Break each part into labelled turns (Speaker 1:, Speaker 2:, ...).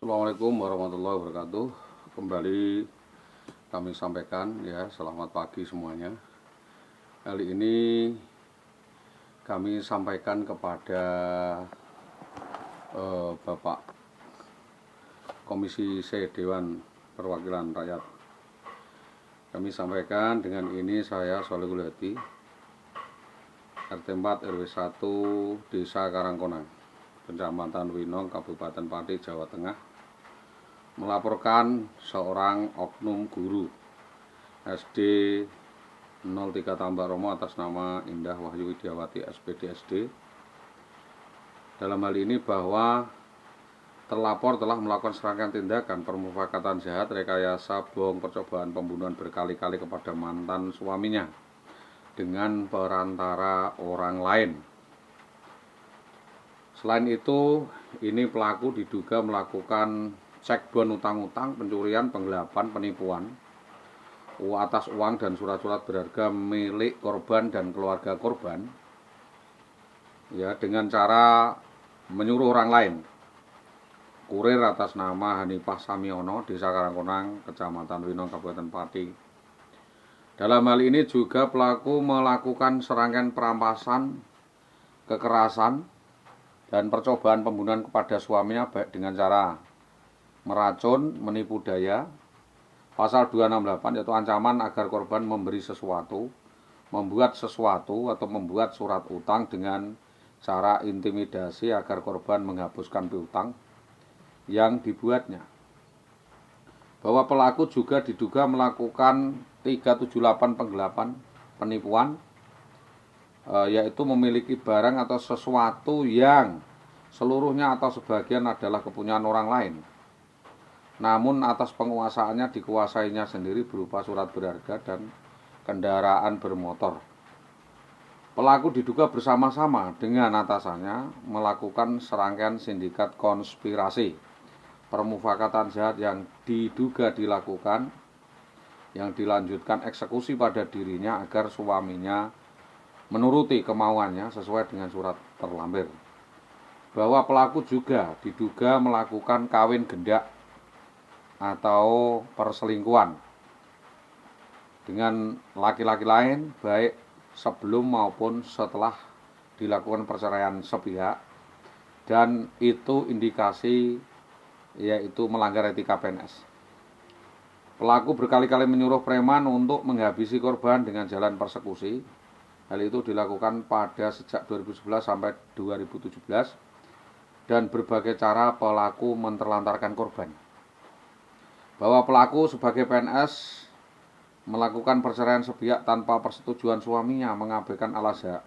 Speaker 1: Assalamualaikum warahmatullahi wabarakatuh. Kembali kami sampaikan ya, selamat pagi semuanya. Kali ini kami sampaikan kepada Bapak Komisi C Dewan Perwakilan Rakyat. Kami sampaikan dengan ini saya Sholihul Hadi, RT 4 RW 1 Desa Karangkonang, Kecamatan Winong, Kabupaten Pati, Jawa Tengah, melaporkan seorang oknum guru SD 03 Tambak Romo atas nama Indah Wahyu Widiawati SPD SD. Dalam hal ini bahwa terlapor telah melakukan serangkaian tindakan permufakatan jahat, rekayasa, bohong, percobaan pembunuhan berkali-kali kepada mantan suaminya dengan perantara orang lain. Selain itu, ini pelaku diduga melakukan cekbon utang-utang, pencurian, penggelapan, penipuan atas uang dan surat-surat berharga milik korban dan keluarga korban, ya, dengan cara menyuruh orang lain. Kurir atas nama Hanifah Samiono, Desa Karangkonang, Kecamatan Winong, Kabupaten Pati. Dalam hal ini juga pelaku melakukan serangkaian perampasan, kekerasan, dan percobaan pembunuhan kepada suaminya, baik dengan cara meracun, menipu daya, pasal 268 yaitu ancaman agar korban memberi sesuatu, membuat sesuatu atau membuat surat utang dengan cara intimidasi agar korban menghapuskan piutang yang dibuatnya. Bahwa pelaku juga diduga melakukan 378 penggelapan, penipuan, yaitu memiliki barang atau sesuatu yang seluruhnya atau sebagian adalah kepunyaan orang lain, namun atas penguasaannya dikuasainya sendiri berupa surat berharga dan kendaraan bermotor. Pelaku diduga bersama-sama dengan atasannya melakukan serangkaian sindikat konspirasi permufakatan jahat yang diduga dilakukan, yang dilanjutkan eksekusi pada dirinya agar suaminya menuruti kemauannya sesuai dengan surat terlampir. Bahwa pelaku juga diduga melakukan kawin gendak atau perselingkuhan dengan laki-laki lain, baik sebelum maupun setelah dilakukan perceraian sepihak, dan itu indikasi yaitu melanggar etika PNS. Pelaku berkali-kali menyuruh preman untuk menghabisi korban dengan jalan persekusi. Hal itu dilakukan pada sejak 2011 sampai 2017, dan berbagai cara pelaku menterlantarkan korban. Bahwa pelaku sebagai PNS melakukan perceraian sepihak tanpa persetujuan suaminya, mengabaikan al-azhar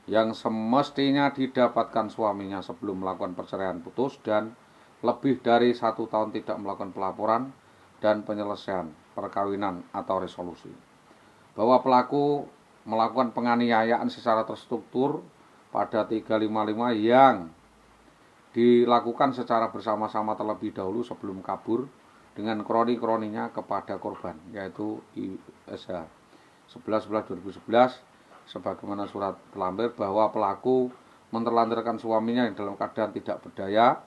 Speaker 1: yang semestinya didapatkan suaminya sebelum melakukan perceraian putus, dan lebih dari 1 tahun tidak melakukan pelaporan dan penyelesaian perkawinan atau resolusi. Bahwa pelaku melakukan penganiayaan secara terstruktur pada 355 yang dilakukan secara bersama-sama terlebih dahulu sebelum kabur dengan kroni-kroninya kepada korban, yaitu ISH 11/11/2011 sebagaimana surat terlampir. Bahwa pelaku menterlantarkan suaminya yang dalam keadaan tidak berdaya,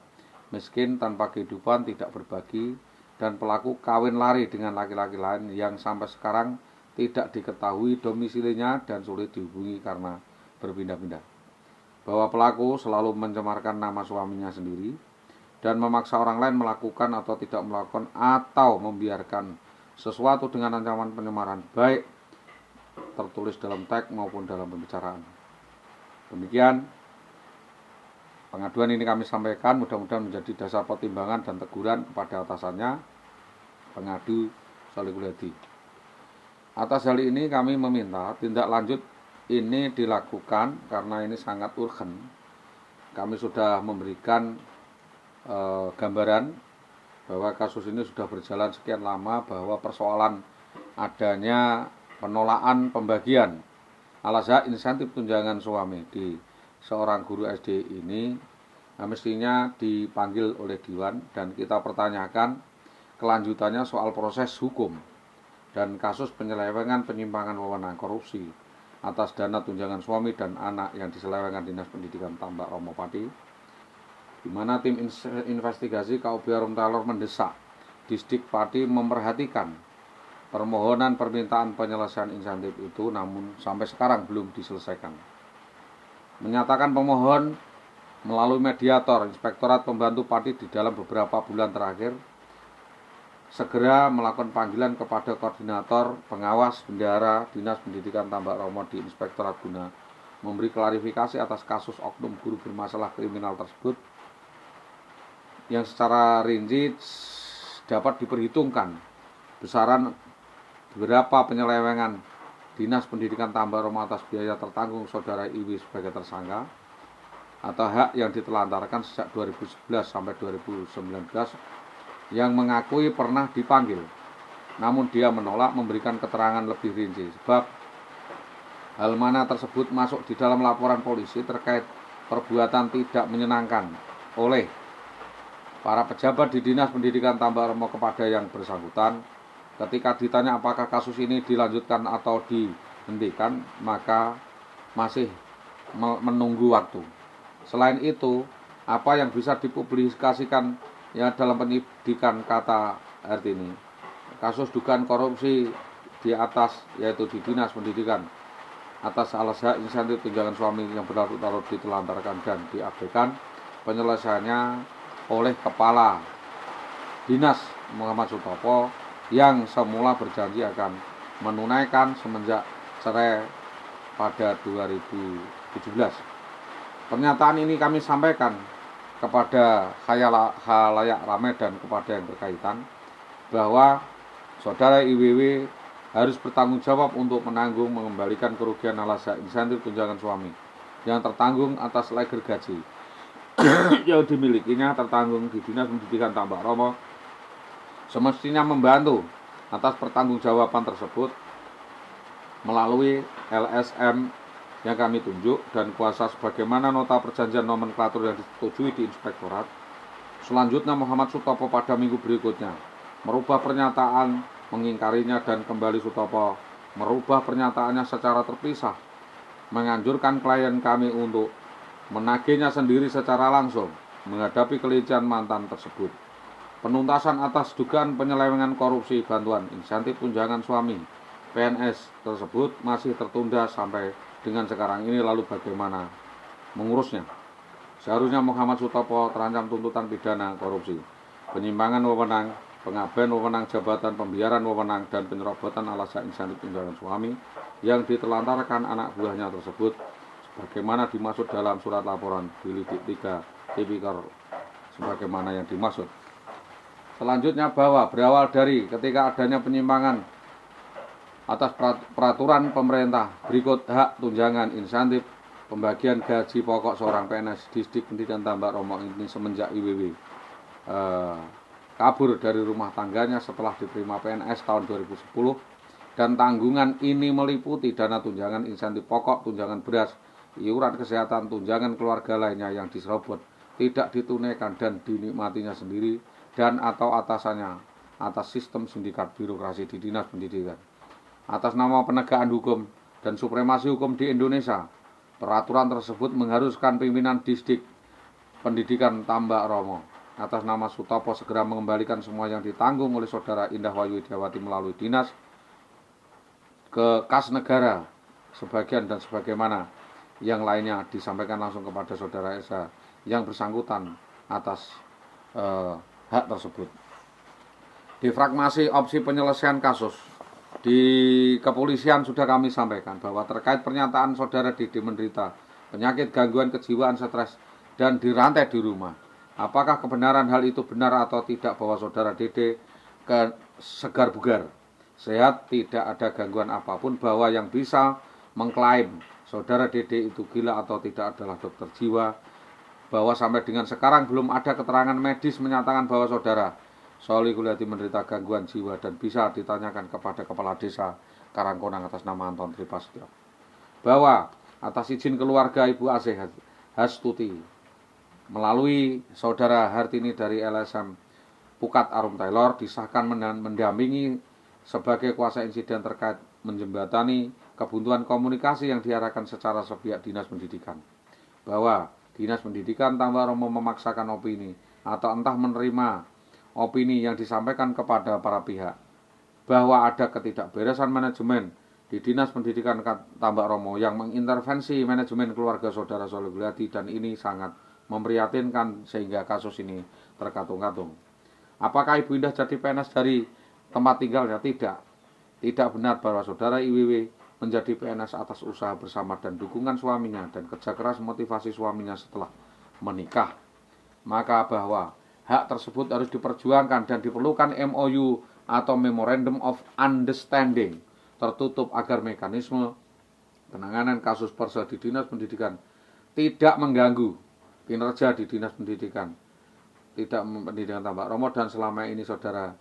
Speaker 1: miskin, tanpa kehidupan, tidak berbagi, dan pelaku kawin lari dengan laki-laki lain yang sampai sekarang tidak diketahui domisilinya dan sulit dihubungi karena berpindah-pindah. Bahwa pelaku selalu mencemarkan nama suaminya sendiri dan memaksa orang lain melakukan atau tidak melakukan atau membiarkan sesuatu dengan ancaman penyemaran, baik tertulis dalam teks maupun dalam pembicaraan. Demikian pengaduan ini kami sampaikan, mudah-mudahan menjadi dasar pertimbangan dan teguran kepada atasannya, pengadu Sholihul Hadi. Atas hal ini kami meminta tindak lanjut ini dilakukan karena ini sangat urgen. Kami sudah memberikan gambaran bahwa kasus ini sudah berjalan sekian lama, bahwa persoalan adanya penolakan pembagian al-azhar insentif tunjangan suami di seorang guru SD ini mestinya dipanggil oleh Dewan, dan kita pertanyakan kelanjutannya soal proses hukum dan kasus penyelewengan penyimpangan wewenang korupsi atas dana tunjangan suami dan anak yang diselewengkan Dinas Pendidikan Tambak Romo Pati. di mana tim investigasi KUB Harum Tailor mendesak Disdik Pati memperhatikan permohonan permintaan penyelesaian insentif itu, namun sampai sekarang belum diselesaikan. Menyatakan pemohon melalui mediator Inspektorat Pembantu Pati di dalam beberapa bulan terakhir segera melakukan panggilan kepada koordinator pengawas bendahara Dinas Pendidikan Tambak Romo di Inspektorat guna memberi klarifikasi atas kasus oknum guru bermasalah kriminal tersebut yang secara rinci dapat diperhitungkan besaran berapa penyelewengan Dinas Pendidikan Tambak Romo atas biaya tertanggung saudara Iwi sebagai tersangka atau hak yang ditelantarkan sejak 2011 sampai 2019 yang mengakui pernah dipanggil, namun dia menolak memberikan keterangan lebih rinci sebab hal mana tersebut masuk di dalam laporan polisi terkait perbuatan tidak menyenangkan oleh para pejabat di Dinas Pendidikan Tambak Romo kepada yang bersangkutan. Ketika ditanya apakah kasus ini dilanjutkan atau dihentikan, maka masih menunggu waktu. Selain itu, apa yang bisa dipublikasikan ya dalam penyidikan kata Hartini, kasus dugaan korupsi di atas, yaitu di Dinas Pendidikan atas alasan insentif tunjangan suami yang berlarut-larut ditelantarkan dan diabaikan penyelesaiannya oleh Kepala Dinas Muhammad Sutopo yang semula berjanji akan menunaikan semenjak cerai pada 2017. Pernyataan ini kami sampaikan kepada khalayak ramai dan kepada yang berkaitan bahwa saudara IWW harus bertanggung jawab untuk mengembalikan kerugian alasan insentif tunjangan suami yang tertanggung atas leger gaji yang dimilikinya tertanggung di Dinas Pendidikan Tambak Romo, semestinya membantu atas pertanggungjawaban tersebut melalui LSM yang kami tunjuk dan kuasa sebagaimana nota perjanjian nomenklatur yang disetujui di Inspektorat. Selanjutnya Muhammad Sutopo pada minggu berikutnya merubah pernyataan, mengingkarinya, dan kembali Sutopo merubah pernyataannya secara terpisah, menganjurkan klien kami untuk menagihnya sendiri secara langsung menghadapi kelicikan mantan tersebut. Penuntasan atas dugaan penyelewengan korupsi bantuan insentif tunjangan suami PNS tersebut masih tertunda sampai dengan sekarang ini. Lalu bagaimana mengurusnya? Seharusnya Muhammad Sutopo terancam tuntutan pidana korupsi, penyimpangan wewenang, pengabaian wewenang jabatan, pembiaran wewenang, dan penyerobotan alasan insentif tunjangan suami yang ditelantarkan anak buahnya tersebut sebagaimana dimaksud dalam surat laporan Bilidik 3 Tipikor sebagaimana yang dimaksud. Selanjutnya bahwa berawal dari ketika adanya penyimpangan atas peraturan pemerintah berikut hak tunjangan insentif pembagian gaji pokok seorang PNS Disdik Pendidikan Tambak Romo ini semenjak IWW kabur dari rumah tangganya setelah diterima PNS tahun 2010, dan tanggungan ini meliputi dana tunjangan insentif pokok, tunjangan beras, iuran kesehatan, tunjangan keluarga lainnya yang diserobot, tidak ditunaikan dan dinikmatinya sendiri dan atau atasannya atas sistem sindikat birokrasi di Dinas Pendidikan. Atas nama penegakan hukum dan supremasi hukum di Indonesia, peraturan tersebut mengharuskan pimpinan Disdik Pendidikan Tambak Romo atas nama Sutopo segera mengembalikan semua yang ditanggung oleh saudara Indah Wayu Widiawati melalui dinas ke kas negara sebagian dan sebagaimana yang lainnya disampaikan langsung kepada saudara Esa yang bersangkutan atas hak tersebut. Defragmasi opsi penyelesaian kasus di kepolisian sudah kami sampaikan bahwa terkait pernyataan saudara Dede menderita penyakit gangguan kejiwaan, stres, dan dirantai di rumah. Apakah kebenaran hal itu benar atau tidak bahwa saudara Dede segar bugar, sehat, tidak ada gangguan apapun, bahwa yang bisa mengklaim saudara Dede itu gila atau tidak adalah dokter jiwa, bahwa sampai dengan sekarang belum ada keterangan medis menyatakan bahwa saudara Soli Kuliati menderita gangguan jiwa dan bisa ditanyakan kepada Kepala Desa Karangkonang atas nama Anton Tripastyo. Bahwa atas izin keluarga Ibu Asih Hastuti melalui saudara Hartini dari LSM Pukat Harum Tailor disahkan mendampingi sebagai kuasa insiden terkait menjembatani kebuntuan komunikasi yang diarahkan secara sepihak Dinas Pendidikan. Bahwa Dinas Pendidikan Tambak Romo memaksakan opini atau entah menerima opini yang disampaikan kepada para pihak bahwa ada ketidakberesan manajemen di Dinas Pendidikan Tambak Romo yang mengintervensi manajemen keluarga saudara Soleh Guliadi, dan ini sangat memprihatinkan sehingga kasus ini terkatung-katung. Apakah Ibu Indah jadi PNS dari tempat tinggalnya? Tidak. Tidak benar bahwa saudara IWW menjadi PNS atas usaha bersama dan dukungan suaminya dan kerja keras motivasi suaminya setelah menikah. Maka bahwa hak tersebut harus diperjuangkan dan diperlukan MOU atau Memorandum of Understanding tertutup agar mekanisme penanganan kasus perse di Dinas Pendidikan tidak mengganggu kinerja di Dinas Pendidikan Tambak Romo, dan selama ini saudara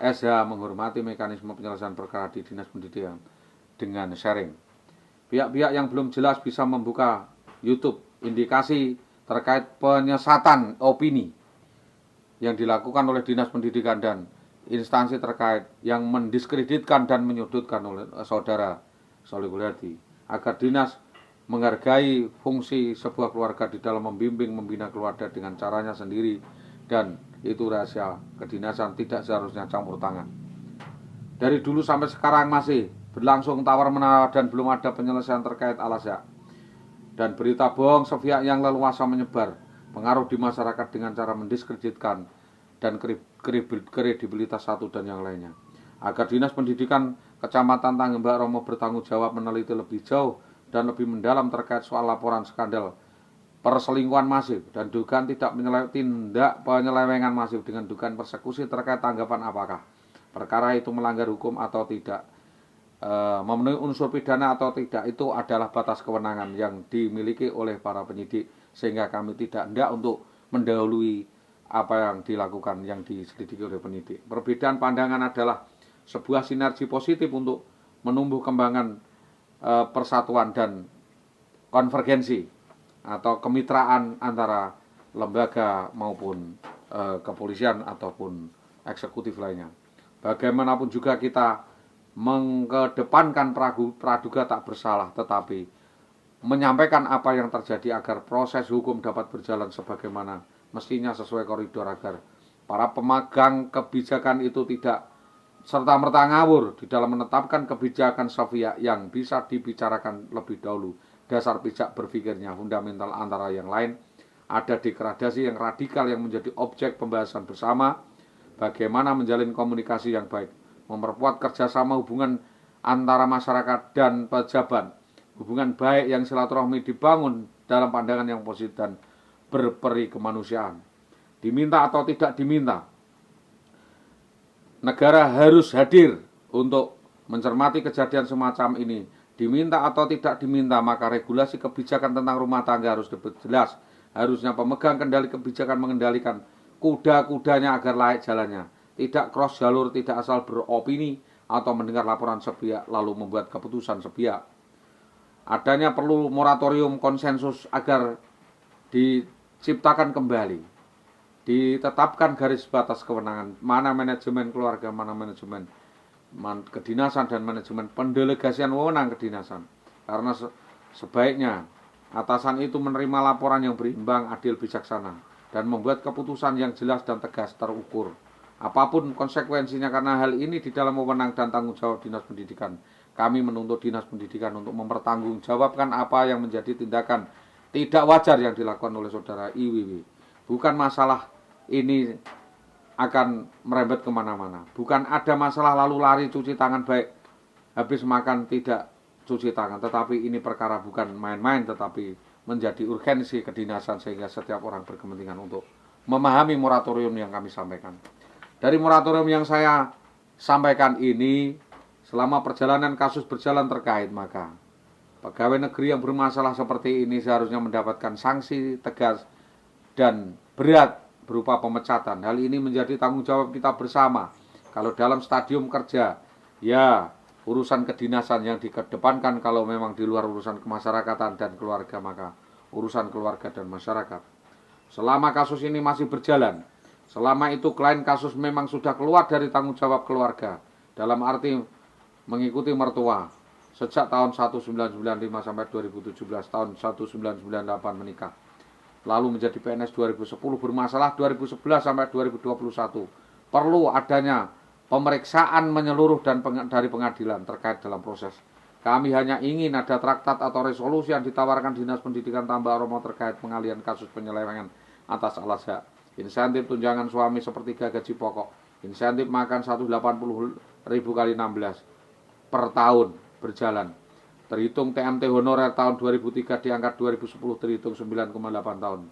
Speaker 1: SH menghormati mekanisme penyelesaian perkara di Dinas Pendidikan dengan sharing. Pihak-pihak yang belum jelas bisa membuka YouTube indikasi terkait penyesatan opini yang dilakukan oleh Dinas Pendidikan dan instansi terkait yang mendiskreditkan dan menyudutkan oleh saudara Soleh Guliadi, agar dinas menghargai fungsi sebuah keluarga di dalam membimbing membina keluarga dengan caranya sendiri, dan itu rahasia kedinasan, tidak seharusnya campur tangan. Dari dulu sampai sekarang masih berlangsung tawar-menawar dan belum ada penyelesaian terkait Al-Azhar, dan berita bohong sepihak yang leluasa menyebar pengaruh di masyarakat dengan cara mendiskreditkan dan kredibilitas satu dan yang lainnya. Agar Dinas Pendidikan Kecamatan Tambak Romo bertanggung jawab meneliti lebih jauh dan lebih mendalam terkait soal laporan skandal perselingkuhan masif dan dugaan tindak penyelewengan masif dengan dugaan persekusi terkait tanggapan apakah perkara itu melanggar hukum atau tidak, memenuhi unsur pidana atau tidak, itu adalah batas kewenangan yang dimiliki oleh para penyidik, sehingga kami tidak hendak untuk mendahului apa yang dilakukan, yang diselidiki oleh penyidik. Perbedaan pandangan adalah sebuah sinergi positif untuk menumbuh kembangan persatuan dan konvergensi atau kemitraan antara lembaga maupun kepolisian ataupun eksekutif lainnya. Bagaimanapun juga kita mengedepankan praduga tak bersalah, tetapi menyampaikan apa yang terjadi agar proses hukum dapat berjalan sebagaimana mestinya sesuai koridor, agar para pemegang kebijakan itu tidak serta-merta ngawur di dalam menetapkan kebijakan sepihak yang bisa dibicarakan lebih dahulu. Dasar pijak berpikirnya fundamental antara yang lain ada degradasi yang radikal yang menjadi objek pembahasan bersama. Bagaimana menjalin komunikasi yang baik, memperkuat kerjasama hubungan antara masyarakat dan pejabat, hubungan baik yang silaturahmi dibangun dalam pandangan yang positif dan berperi kemanusiaan. Diminta atau tidak diminta, negara harus hadir untuk mencermati kejadian semacam ini. Diminta atau tidak diminta, maka regulasi kebijakan tentang rumah tangga harus jelas. Harusnya pemegang kendali kebijakan mengendalikan kuda-kudanya agar layak jalannya, tidak cross jalur, tidak asal beropini atau mendengar laporan sepihak lalu membuat keputusan sepihak. Adanya perlu moratorium konsensus agar diciptakan kembali, ditetapkan garis batas kewenangan, mana manajemen keluarga, mana manajemen kedinasan, dan manajemen pendelegasian wewenang kedinasan. Karena sebaiknya atasan itu menerima laporan yang berimbang, adil, bijaksana, dan membuat keputusan yang jelas dan tegas, terukur, apapun konsekuensinya. Karena hal ini di dalam wewenang dan tanggung jawab Dinas Pendidikan. Kami menuntut Dinas Pendidikan untuk mempertanggungjawabkan apa yang menjadi tindakan tidak wajar yang dilakukan oleh saudara IWW. Bukan masalah ini akan merembet kemana-mana. Bukan ada masalah lalu lari cuci tangan, baik habis makan tidak cuci tangan. Tetapi ini perkara bukan main-main, tetapi menjadi urgensi kedinasan, sehingga setiap orang berkepentingan untuk memahami moratorium yang kami sampaikan. Dari moratorium yang saya sampaikan ini, selama perjalanan kasus berjalan terkait, maka pegawai negeri yang bermasalah seperti ini seharusnya mendapatkan sanksi tegas dan berat berupa pemecatan. Hal ini menjadi tanggung jawab kita bersama. Kalau dalam stadium kerja, ya urusan kedinasan yang dikedepankan. Kalau memang di luar urusan kemasyarakatan dan keluarga, maka urusan keluarga dan masyarakat. Selama kasus ini masih berjalan, selama itu klien kasus memang sudah keluar dari tanggung jawab keluarga, dalam arti mengikuti mertua, sejak tahun 1995 sampai 2017, tahun 1998 menikah. lalu menjadi PNS 2010, bermasalah 2011 sampai 2021. Perlu adanya pemeriksaan menyeluruh dan dari pengadilan terkait dalam proses. Kami hanya ingin ada traktat atau resolusi yang ditawarkan Dinas Pendidikan Tambak Romo terkait pengalihan kasus penyelewengan atas alas hak. Insentif tunjangan suami sepertiga gaji pokok, insentif makan 180.000 kali 16 per tahun berjalan. Terhitung TMT honorer tahun 2003 diangkat 2010 terhitung 9,8 tahun.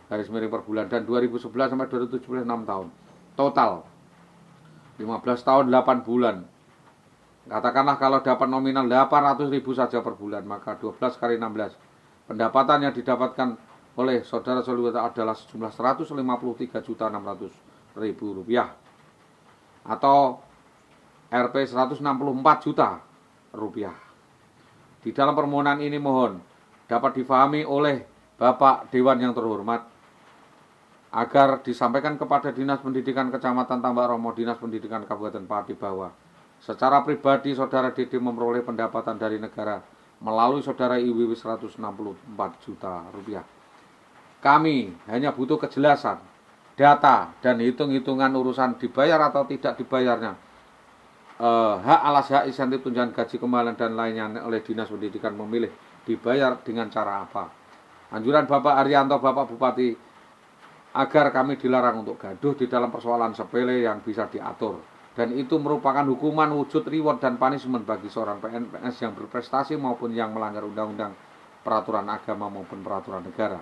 Speaker 1: Garis miring per bulan, dan 2011 sampai 2017 6 tahun. Total 15 tahun 8 bulan. Katakanlah kalau dapat nominal 800.000 saja per bulan, maka 12 kali 16. Pendapatan yang didapatkan oleh saudara Solihuta adalah sejumlah 153.600.000 rupiah atau Rp 164 juta rupiah. Di dalam permohonan ini mohon dapat difahami oleh Bapak Dewan yang terhormat agar disampaikan kepada Dinas Pendidikan Kecamatan Tambak Romo, Dinas Pendidikan Kabupaten Pati bahwa secara pribadi saudara Dede memperoleh pendapatan dari negara melalui saudara IWW 164 juta rupiah. Kami hanya butuh kejelasan, data, dan hitung-hitungan urusan dibayar atau tidak dibayarnya hak alas hak, insentif tunjangan gaji kemahalan dan lainnya oleh Dinas Pendidikan memilih dibayar dengan cara apa. Anjuran Bapak Arianto, Bapak Bupati, agar kami dilarang untuk gaduh di dalam persoalan sepele yang bisa diatur. Dan itu merupakan hukuman wujud reward dan punishment bagi seorang PNS yang berprestasi maupun yang melanggar undang-undang, peraturan agama maupun peraturan negara.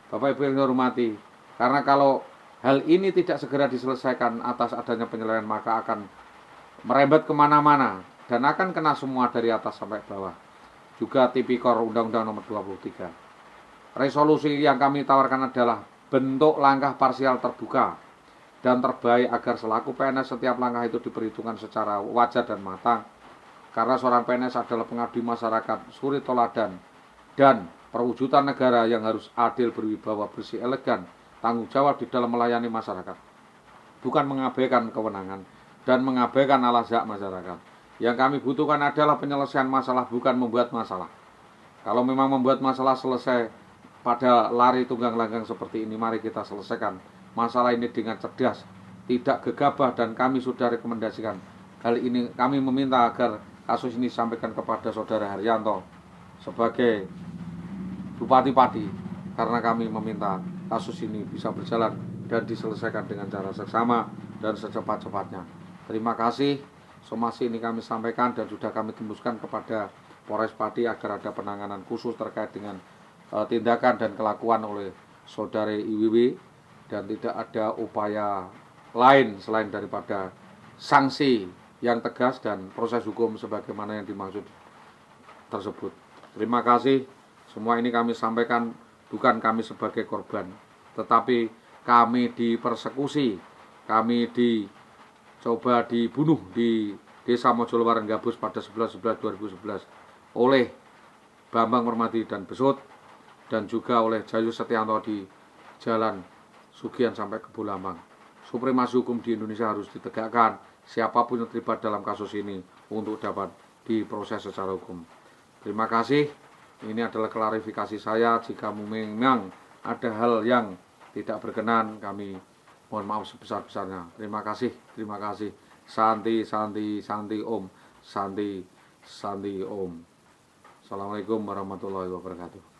Speaker 1: Bapak Ibu yang dihormati, karena kalau hal ini tidak segera diselesaikan atas adanya penyelewengan, maka akan merembet kemana-mana dan akan kena semua dari atas sampai bawah. Juga tipikor Undang-Undang Nomor 23. Resolusi yang kami tawarkan adalah bentuk langkah parsial terbuka dan terbaik agar selaku PNS setiap langkah itu diperhitungkan secara wajar dan matang. Karena seorang PNS adalah pengabdi masyarakat, suri toladan, dan perwujudan negara yang harus adil, berwibawa, bersih, elegan, tanggung jawab di dalam melayani masyarakat. Bukan mengabaikan kewenangan dan mengabaikan alas hak masyarakat. Yang kami butuhkan adalah penyelesaian masalah, bukan membuat masalah. Kalau memang membuat masalah, selesai pada lari tunggang langgang seperti ini. Mari kita selesaikan masalah ini dengan cerdas, tidak gegabah, dan kami sudah rekomendasikan hal ini. Kami meminta agar kasus ini disampaikan kepada saudara Haryanto sebagai Bupati Pati, karena kami meminta kasus ini bisa berjalan dan diselesaikan dengan cara seksama dan secepat-cepatnya. Terima kasih. Somasi ini kami sampaikan dan sudah kami tembuskan kepada Polres Pati agar ada penanganan khusus terkait dengan tindakan dan kelakuan oleh saudari IWW, dan tidak ada upaya lain selain daripada sanksi yang tegas dan proses hukum sebagaimana yang dimaksud tersebut. Terima kasih. Semua ini kami sampaikan bukan kami sebagai korban, tetapi kami dipersekusi, kami coba dibunuh di Desa Mojolwaran Gabus pada 11/11/2011 oleh Bambang Permadi dan Besut, dan juga oleh Jayu Setianto di Jalan Sugian sampai ke Bulambang. Supremasi hukum di Indonesia harus ditegakkan, siapapun yang terlibat dalam kasus ini untuk dapat diproses secara hukum. Terima kasih. Ini adalah klarifikasi saya. Jika memang ada hal yang tidak berkenan, kami mohon maaf sebesar-besarnya. Terima kasih, terima kasih. Santi, Santi, Santi Om. Santi, Santi Om. Assalamualaikum warahmatullahi wabarakatuh.